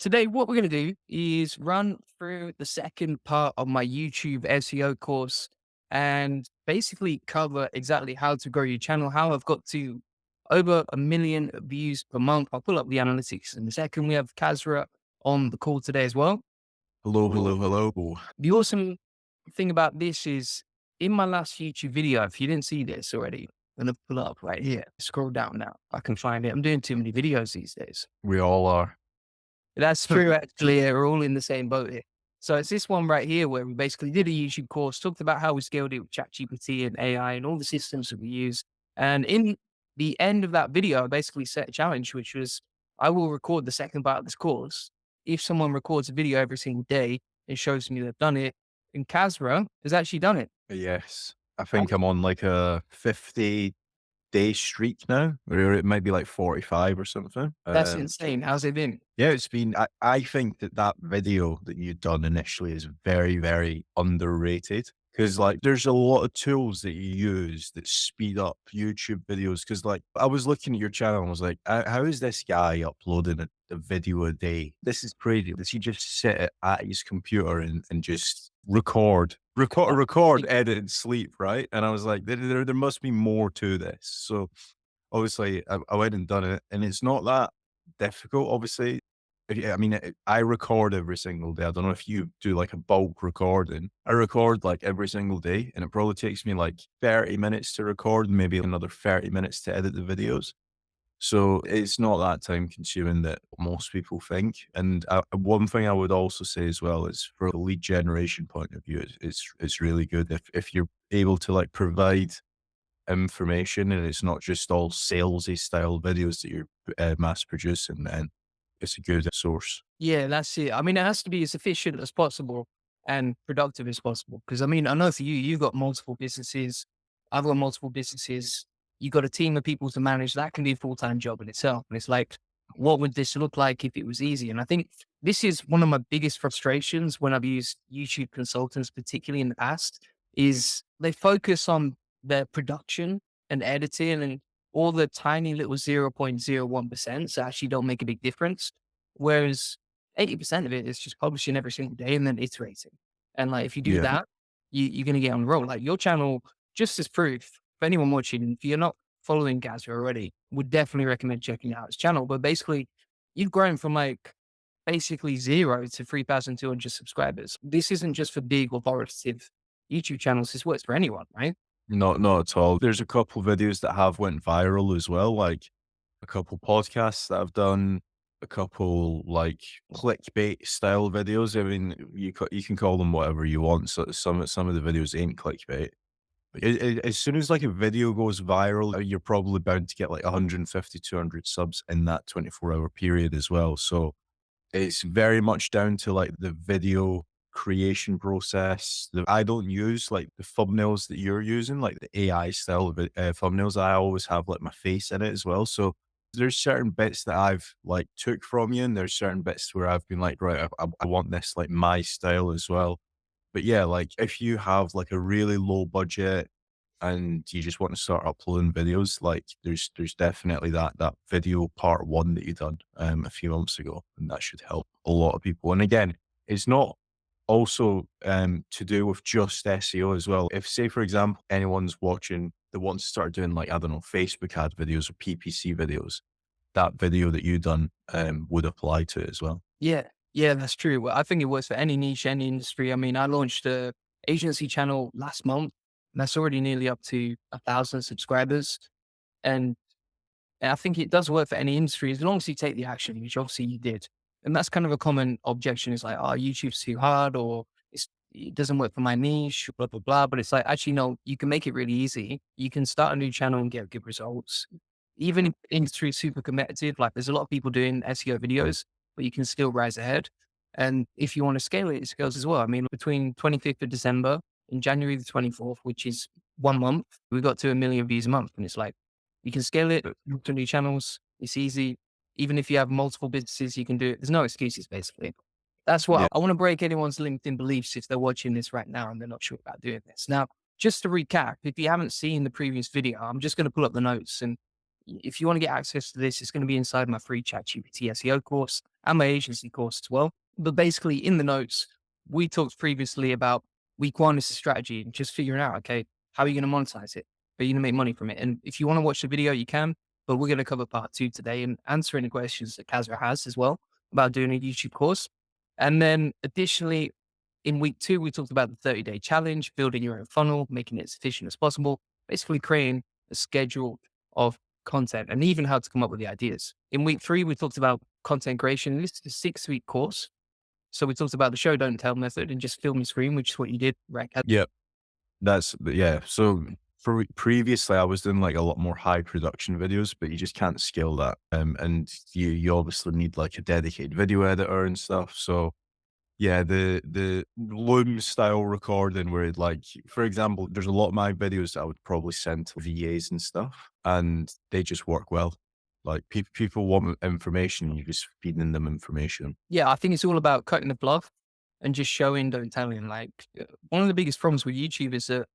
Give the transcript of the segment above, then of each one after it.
Today, what we're going to do is run through the second part of my YouTube SEO course and basically cover exactly how to grow your channel, how I've got to over 1 million views per month. I'll pull up the analytics in a second. We have Kazra on the call today as well. Hello, hello, hello. The awesome thing about this is in my last YouTube video, if you didn't see this already, I'm going to pull up right here. Scroll down now. I can find it. I'm doing too many videos these days. We all are. That's true, actually. Yeah, we're all in the same boat here. So it's this one right here where we basically did a YouTube course, talked about how we scaled it with ChatGPT and AI and all the systems that we use. And in the end of that video, I basically set a challenge, which was I will record the second part of this course. If someone records a video every single day and shows me they've done it, and Kazra has actually done it. Yes. I think I'm on like a 50-day streak now, or it might be like 45 or something. That's insane. How's it been? Yeah, it's been, I think that video that you'd done initially is very, very underrated. Cause like there's a lot of tools that you use that speed up YouTube videos. Cause like I was looking at your channel and was like, how is this guy uploading a video a day? This is crazy. Does he just sit at his computer and just record, edit and sleep, right? And I was like, there must be more to this. So obviously I went and done it, and it's not that difficult, obviously. I mean, I record every single day. I don't know if you do like a bulk recording. I record like every single day, and it probably takes me like 30 minutes to record, and maybe another 30 minutes to edit the videos. So it's not that time consuming that most people think. And one thing I would also say as well is, for a lead generation point of view, it's really good if you're able to like provide information, and it's not just all salesy style videos that you're mass producing, then it's a good source. Yeah, that's it. I mean, it has to be as efficient as possible and productive as possible. Because I mean, I know for you, you've got multiple businesses. I've got multiple businesses. You've got a team of people to manage. That can be a full-time job in itself. And it's like, what would this look like if it was easy? And I think this is one of my biggest frustrations when I've used YouTube consultants, particularly in the past, is they focus on their production and editing and all the tiny little 0.01% that actually don't make a big difference. Whereas 80% of it is just publishing every single day and then iterating. And like, if you do Yeah. that, you're going to get on the roll. Like your channel, just as proof for anyone watching, if you're not following Gazza already, would definitely recommend checking out his channel. But basically, you've grown from like basically zero to 3,200 subscribers. This isn't just for big authoritative YouTube channels. This works for anyone, right? Not at all. There's a couple videos that have went viral as well, like a couple podcasts that I've done, a couple like clickbait style videos. I mean, you can call them whatever you want. So some of the videos ain't clickbait. But as soon as like a video goes viral, you're probably bound to get like 150, 200 subs in that 24-hour period as well. So it's very much down to like the video creation process. I don't use like the thumbnails that you're using, like the AI style of thumbnails. I always have like my face in it as well. So there's certain bits that I've like took from you, and there's certain bits where I've been like, right, I want this like my style as well. But yeah, like if you have like a really low budget and you just want to start uploading videos, like there's definitely that video part one that you done a few months ago, and that should help a lot of people. And again, it's not also to do with just SEO as well. If, say for example, anyone's watching that wants to start doing like, I don't know, Facebook ad videos or PPC videos, that video that you done would apply to it as well. Yeah, yeah, that's true. Well, I think it works for any niche, any industry. I mean, I launched a agency channel last month, and that's already nearly up to 1,000 subscribers. And I think it does work for any industry as long as you take the action, which obviously you did. And that's kind of a common objection is like, oh, YouTube's too hard or it doesn't work for my niche, blah, blah, blah. But it's like, actually, no, you can make it really easy. You can start a new channel and get good results. Even if the industry is super competitive, like there's a lot of people doing SEO videos, but you can still rise ahead. And if you want to scale it, it scales as well. I mean, between 25th of December and January the 24th, which is 1 month, we got to 1 million views a month. And it's like, you can scale it to new channels. It's easy. Even if you have multiple businesses, you can do it. There's no excuses, basically. That's what Yeah. I want to break anyone's LinkedIn beliefs if they're watching this right now and they're not sure about doing this. Now, just to recap, if you haven't seen the previous video, I'm just going to pull up the notes. And if you want to get access to this, it's going to be inside my free ChatGPT SEO course. and my agency course as well. But basically, in the notes, we talked previously about week one is the strategy and just figuring out, okay, how are you going to monetize it? Are you going to make money from it? And if you want to watch the video, you can, but we're going to cover part two today and answer any questions that Kazra has as well about doing a YouTube course. And then additionally, in week two, we talked about the 30-day challenge, building your own funnel, making it as efficient as possible, basically creating a schedule of content and even how to come up with the ideas. In week three, we talked about content creation. This is a 6-week course. So we talked about the show, don't tell method and just film and screen, which is what you did, right? Yeah. Yeah. So for previously, I was doing like a lot more high production videos, but you just can't scale that. And you obviously need like a dedicated video editor and stuff. So yeah, the Loom style recording where like, for example, there's a lot of my videos that I would probably send to VAs and stuff, and they just work well. Like people want information, you're just feeding them information. Yeah, I think it's all about cutting the bluff and just showing, don't tell him. Like one of the biggest problems with YouTube is that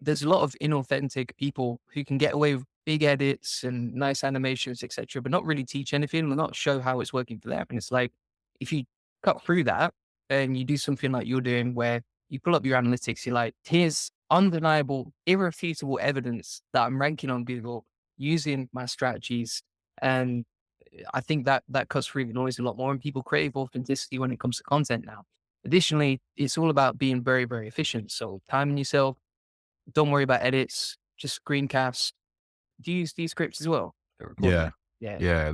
there's a lot of inauthentic people who can get away with big edits and nice animations, etc., but not really teach anything or not show how it's working for them. And it's like, if you cut through that and you do something like you're doing where you pull up your analytics, you're like, here's undeniable, irrefutable evidence that I'm ranking on Google using my strategies. And I think that that cuts through the noise a lot more and people crave authenticity when it comes to content now. Additionally, it's all about being very, very efficient. So timing yourself, don't worry about edits, just screencasts. Do you use these scripts as well for recording? Yeah. Yeah. Yeah,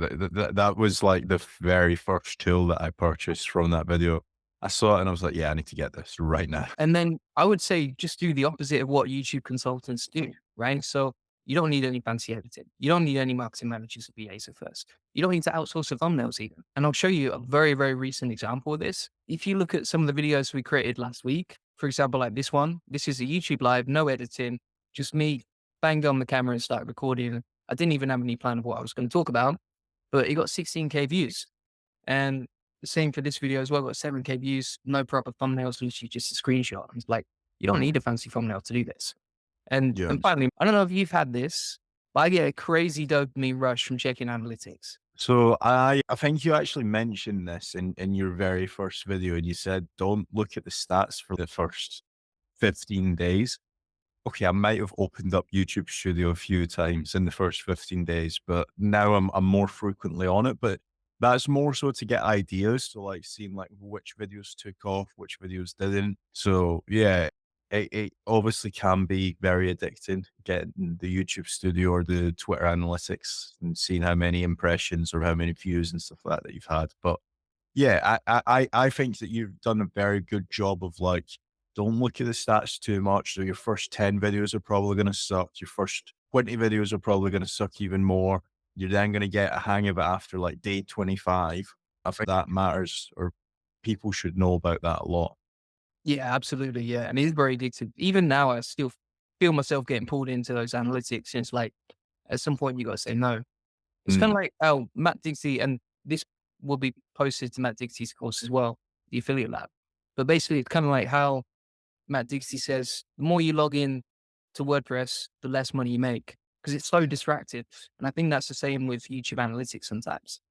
that was like the very first tool that I purchased from that video. I saw it and I was like, "Yeah, I need to get this right now." And then I would say just do the opposite of what YouTube consultants do, right? So you don't need any fancy editing. You don't need any marketing managers or VAs at first. You don't need to outsource the thumbnails even. And I'll show you a very, very recent example of this. If you look at some of the videos we created last week, for example, like this one, this is a YouTube live, no editing, just me banged on the camera and started recording. I didn't even have any plan of what I was going to talk about, but it got 16K views. And the same for this video as well. Got 7K views, no proper thumbnails, literally just a screenshot. It's like, you don't need a fancy thumbnail to do this. Yeah. And finally, I don't know if you've had this, but I get a crazy dopamine rush from checking analytics. So I think you actually mentioned this in your very first video, and you said, "Don't look at the stats for the first 15 days." Okay, I might have opened up YouTube Studio a few times in the first 15 days, but now I'm more frequently on it. But that's more so to get ideas. So like seeing like which videos took off, which videos didn't. So yeah, it obviously can be very addicting getting the YouTube Studio or the Twitter analytics and seeing how many impressions or how many views and stuff like that you've had. But yeah, I think that you've done a very good job of like, don't look at the stats too much. So your first 10 videos are probably going to suck. Your first 20 videos are probably going to suck even more. You're then going to get a hang of it after like day 25. I think that matters, or people should know about that a lot. Yeah, absolutely. Yeah. And it's very addictive. Even now, I still feel myself getting pulled into those analytics. And it's like, at some point, you got to say no. It's kind of Mm, like how Matt Dixie, and this will be posted to Matt Dixie's course as well, the affiliate lab. But basically, it's kind of like how Matt Dixie says, the more you log in to WordPress, the less money you make because it's so distracted. And I think that's the same with YouTube analytics sometimes.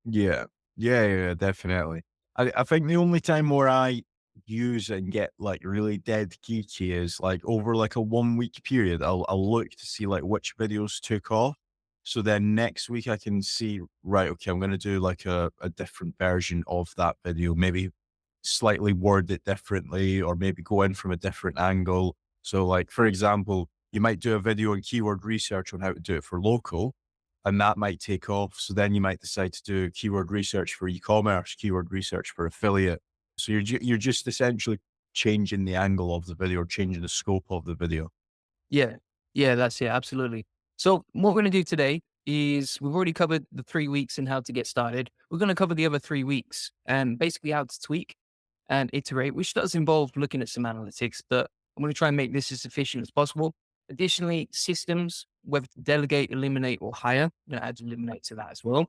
yeah. Yeah, definitely. I think the only time where I use and get like really dead geeky is like over like a 1 week period. I'll look to see like which videos took off. So then next week I can see, right, okay, I'm going to do like a different version of that video, maybe slightly word it differently or maybe go in from a different angle. So like, for example, you might do a video on keyword research on how to do it for local, and that might take off. So then you might decide to do keyword research for e-commerce, keyword research for affiliate. So you're just essentially changing the angle of the video or changing the scope of the video. Yeah. Yeah, that's it. Absolutely. So what we're going to do today is we've already covered the 3 weeks and how to get started. We're going to cover the other 3 weeks and basically how to tweak and iterate, which does involve looking at some analytics, but I'm going to try and make this as efficient as possible. Additionally, systems, whether to delegate, eliminate, or hire. I'm going to add eliminate to that as well.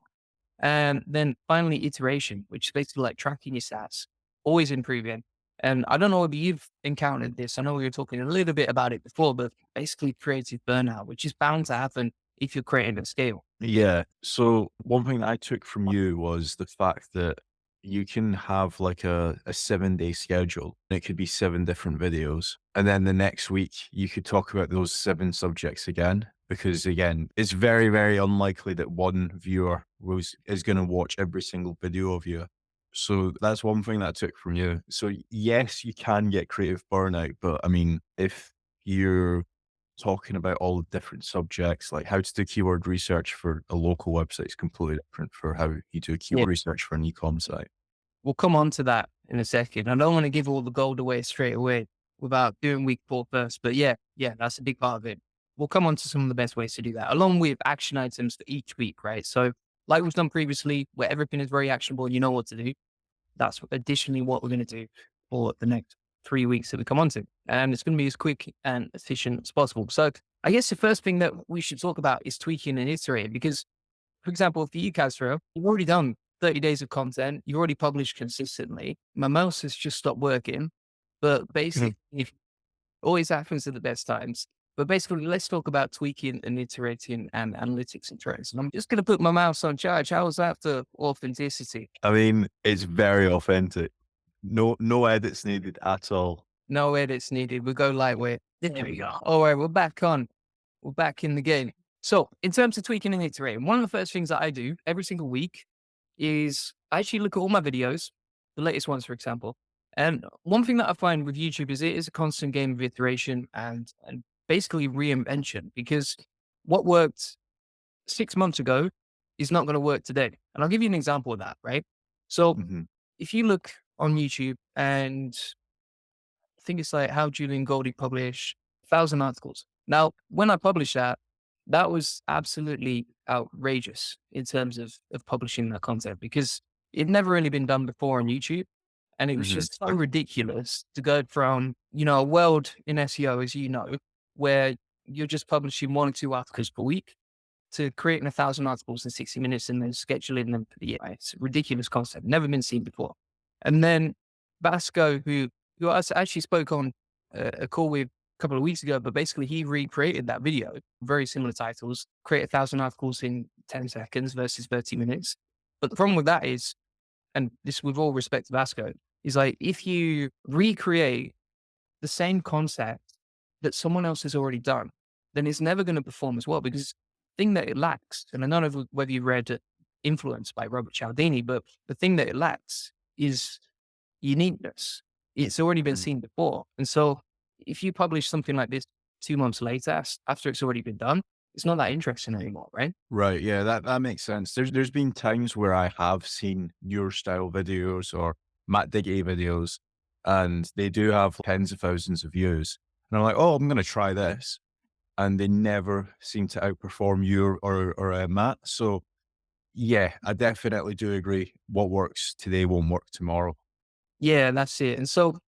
And then finally, iteration, which is basically like tracking your stats, always improving. And I don't know if you've encountered this. I know we were talking a little bit about it before, but basically creative burnout, which is bound to happen if you're creating at scale. Yeah. So one thing that I took from you was the fact that you can have like a 7-day schedule. It could be 7 different videos. And then the next week you could talk about those 7 subjects again. Because again, it's very, very unlikely that one viewer is going to watch every single video of you. So that's one thing that I took from you. So yes, you can get creative burnout, but I mean, if you're talking about all the different subjects, like how to do keyword research for a local website is completely different for how you do Yeah. keyword research for an e-com site. We'll come on to that in a second. I don't want to give all the gold away straight away without doing week 4 first, but yeah, that's a big part of it. We'll come on to some of the best ways to do that, along with action items for each week, right? So, like we've done previously, where everything is very actionable and you know what to do. That's additionally what we're going to do for the next 3 weeks that we come on to. And it's going to be as quick and efficient as possible. So, I guess the first thing that we should talk about is tweaking and iterating because, for example, for you, Castro, you've already done 30 days of content. You've already published consistently. My mouse has just stopped working, but Mhm. basically, it always happens at the best times. But basically, let's talk about tweaking and iterating and analytics and trends. And I'm just going to put my mouse on charge. How is that for authenticity? I mean, it's very authentic. No edits needed at all. No edits needed. We go lightweight. There we go. All right, we're back on. We're back in the game. So, in terms of tweaking and iterating, one of the first things that I do every single week is I actually look at all my videos, the latest ones, for example. And one thing that I find with YouTube is it is a constant game of iteration and basically reinvention because what worked 6 months ago is not going to work today. And I'll give you an example of that, right? So, Mhm. if you look on YouTube and I think it's like how Julian Goldie published 1,000 articles. Now, when I published that, that was absolutely outrageous in terms of publishing that content because it never really been done before on YouTube. And it was Mhm. just so ridiculous to go from, a world in SEO, as you know, where you're just publishing 1 or 2 articles per week to creating 1,000 articles in 60 minutes and then scheduling them for the year. Right? It's a ridiculous concept, never been seen before. And then Basco, who I actually spoke on a call with a couple of weeks ago, but basically he recreated that video, very similar titles, create 1,000 articles in 10 seconds versus 30 minutes. But the problem with that is, and this with all respect to Basco, is like if you recreate the same concept that someone else has already done, then it's never going to perform as well because the thing that it lacks, and I don't know whether you read Influence by Robert Cialdini, but the thing that it lacks is uniqueness. It's already been Mhm. seen before. And so if you publish something like this 2 months later, after it's already been done, it's not that interesting anymore, right? Right, yeah, that makes sense. There's been times where I have seen your style videos or Matt Diggity videos, and they do have tens of thousands of views. And I'm like, "Oh, I'm gonna try this." And they never seem to outperform you or Matt. So, yeah, I definitely do agree. What works today won't work tomorrow. Yeah, that's it. And so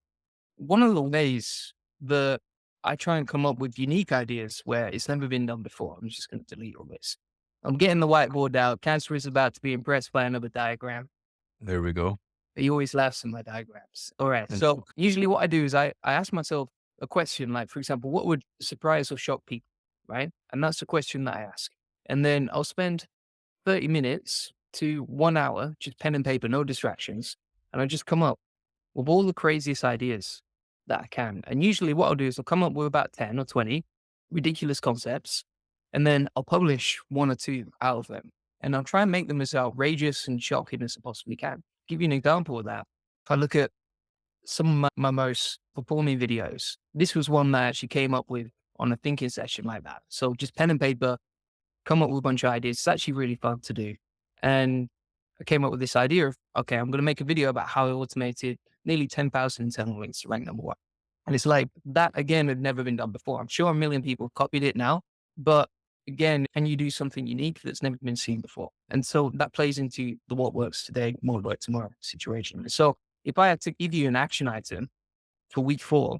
one of the ways that I try and come up with unique ideas where it's never been done before, I'm just going to delete all this. I'm getting the whiteboard out. Cancer is about to be impressed by another diagram. There we go. He always laughs at my diagrams. All right. And So usually what I do is I ask myself a question like, for example, what would surprise or shock people? Right. And that's the question that I ask. And then I'll spend 30 minutes to 1 hour, just pen and paper, no distractions. And I just come up with all the craziest ideas that I can. And usually what I'll do is I'll come up with about 10 or 20 ridiculous concepts, and then I'll publish 1 or 2 out of them. And I'll try and make them as outrageous and shocking as I possibly can. Give you an example of that. If I look at some of my most performing videos, this was one that I actually came up with on a thinking session like that. So just pen and paper, come up with a bunch of ideas. It's actually really fun to do. And I came up with this idea of, okay, I'm going to make a video about how I automated nearly 10,000 internal links to rank number 1. And it's like that again had never been done before. I'm sure a million people have copied it now, but again, can you do something unique that's never been seen before? And so that plays into the what works today, won't work tomorrow situation. So if I had to give you an action item for week 4,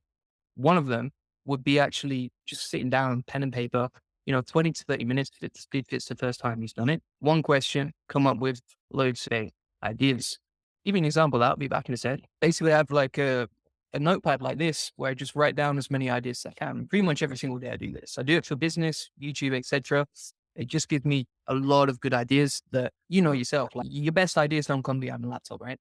one of them would be actually just sitting down, pen and paper, 20 to 30 minutes if it's the first time he's done it. One question, come up with loads of ideas. Give you an example, that would be back in his head. Basically, I have like a notepad like this where I just write down as many ideas as I can. Pretty much every single day I do this. I do it for business, YouTube, etc. It just gives me a lot of good ideas that, you know yourself, like your best ideas don't come behind a laptop, right?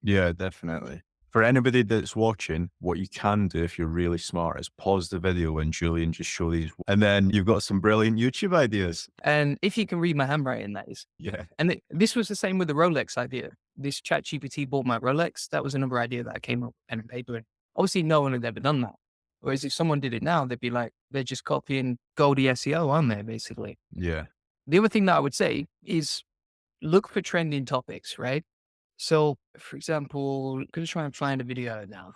Yeah, definitely. For anybody that's watching, what you can do if you're really smart is pause the video when Julian just show these, and then you've got some brilliant YouTube ideas. And if you can read my handwriting, that is. Yeah. And this was the same with the Rolex idea. This chat GPT bought my Rolex. That was another idea that I came up with pen and paper. And obviously no one had ever done that. Whereas if someone did it now, they'd be like, they're just copying Goldie SEO on there, basically. Yeah. The other thing that I would say is look for trending topics, right? So, for example, I'm going to try and find a video now.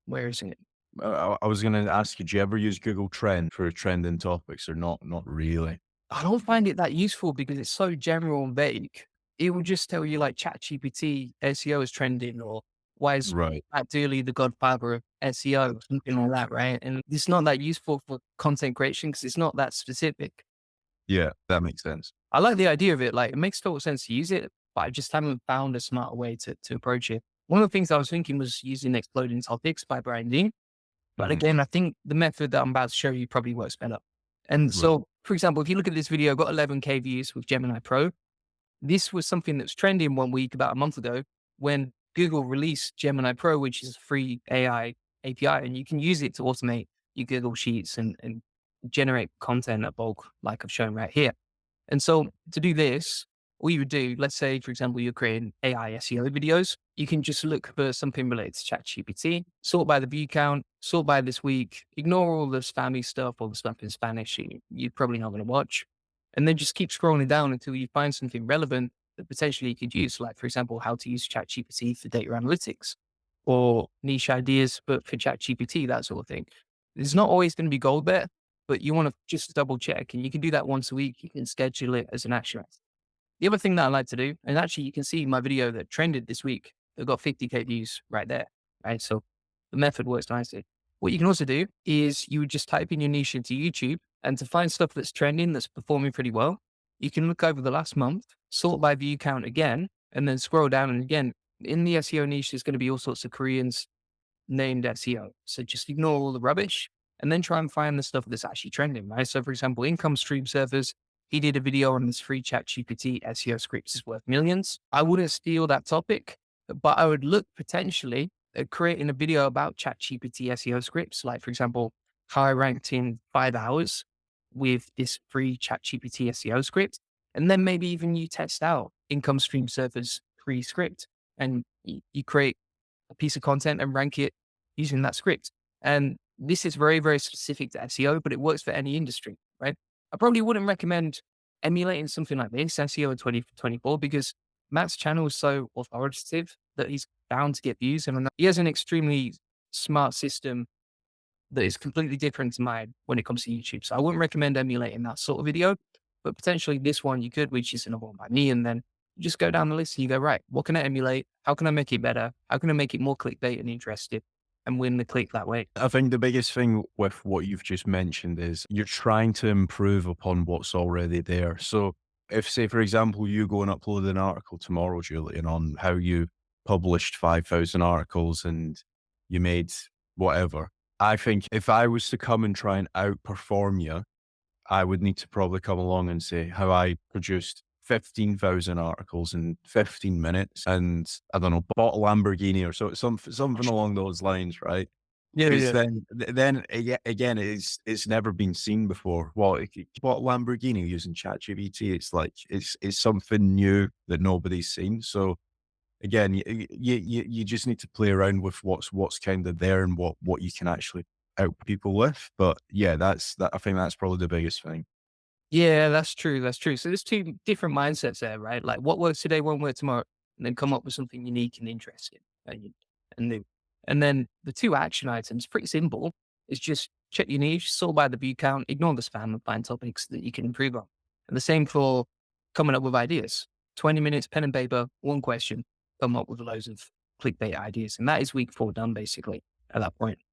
Where is it? I was gonna ask you, do you ever use Google Trend for trending topics or not? Not really. I don't find it that useful because it's so general and vague. It will just tell you like ChatGPT SEO is trending or why is Right. Matt Dooley the godfather of SEO, something like that, right? And it's not that useful for content creation because it's not that specific. Yeah, that makes sense. I like the idea of it. Like it makes total sense to use it, but I just haven't found a smarter way to approach it. One of the things I was thinking was using exploding topics by branding. But Mhm. again, I think the method that I'm about to show you probably works better. And Right. so, for example, if you look at this video, got 11K views with Gemini Pro. This was something that's trending one week about a month ago when Google released Gemini Pro, which is a free AI API, and you can use it to automate your Google Sheets and generate content at bulk, like I've shown right here. And so to do this, all you would do, let's say, for example, you're creating AI SEO videos, you can just look for something related to ChatGPT, sort by the view count, sort by this week, ignore all the spammy stuff, all the stuff in Spanish you're probably not going to watch. And then just keep scrolling down until you find something relevant that potentially you could use, like, for example, how to use ChatGPT for data analytics or niche ideas, but for ChatGPT, that sort of thing. It's not always going to be gold there, but you want to just double check and you can do that once a week. You can schedule it as an action item. The other thing that I like to do, and actually you can see my video that trended this week, that got 50K views right there, right? So the method works nicely. What you can also do is you would just type in your niche into YouTube and to find stuff that's trending, that's performing pretty well, you can look over the last month, sort by view count again, and then scroll down. And again, in the SEO niche, there's going to be all sorts of Koreans named SEO. So just ignore all the rubbish and then try and find the stuff that's actually trending, right? So for example, income stream servers, he did a video on this free chat GPT SEO scripts is worth millions. I wouldn't steal that topic, but I would look potentially at creating a video about chat GPT SEO scripts. Like for example, how I ranked in 5 hours with this free chat GPT SEO script. And then maybe even you test out income stream servers free script and you create a piece of content and rank it using that script. And this is very, very specific to SEO, but it works for any industry, right? I probably wouldn't recommend emulating something like this, SEO in 2024, because Matt's channel is so authoritative that he's bound to get views. And I know he has an extremely smart system that is completely different to mine when it comes to YouTube. So I wouldn't recommend emulating that sort of video, but potentially this one you could, which is another one by me. And then you just go down the list and you go, right, what can I emulate? How can I make it better? How can I make it more clickbait and interesting and win the click that way? I think the biggest thing with what you've just mentioned is you're trying to improve upon what's already there. So if, say, for example, you go and upload an article tomorrow, Julian, on how you published 5,000 articles and you made whatever, I think if I was to come and try and outperform you, I would need to probably come along and say how I produced 15,000 articles in 15 minutes and I don't know, bought a Lamborghini or something along those lines, right? Yeah, Because yeah. then again, it's never been seen before. Well, if you bought a Lamborghini using ChatGPT, it's like it's something new that nobody's seen. So again, you just need to play around with what's kind of there and what you can actually help people with. But yeah, I think that's probably the biggest thing. Yeah, that's true. That's true. So there's two different mindsets there, right? Like what works today won't work tomorrow, and then come up with something unique and interesting and new. And then the two action items, pretty simple, is just check your niche, sort by the view count, ignore the spam, and find topics that you can improve on. And the same for coming up with ideas. 20 minutes, pen and paper, one question, come up with loads of clickbait ideas. And that is week 4 done basically at that point.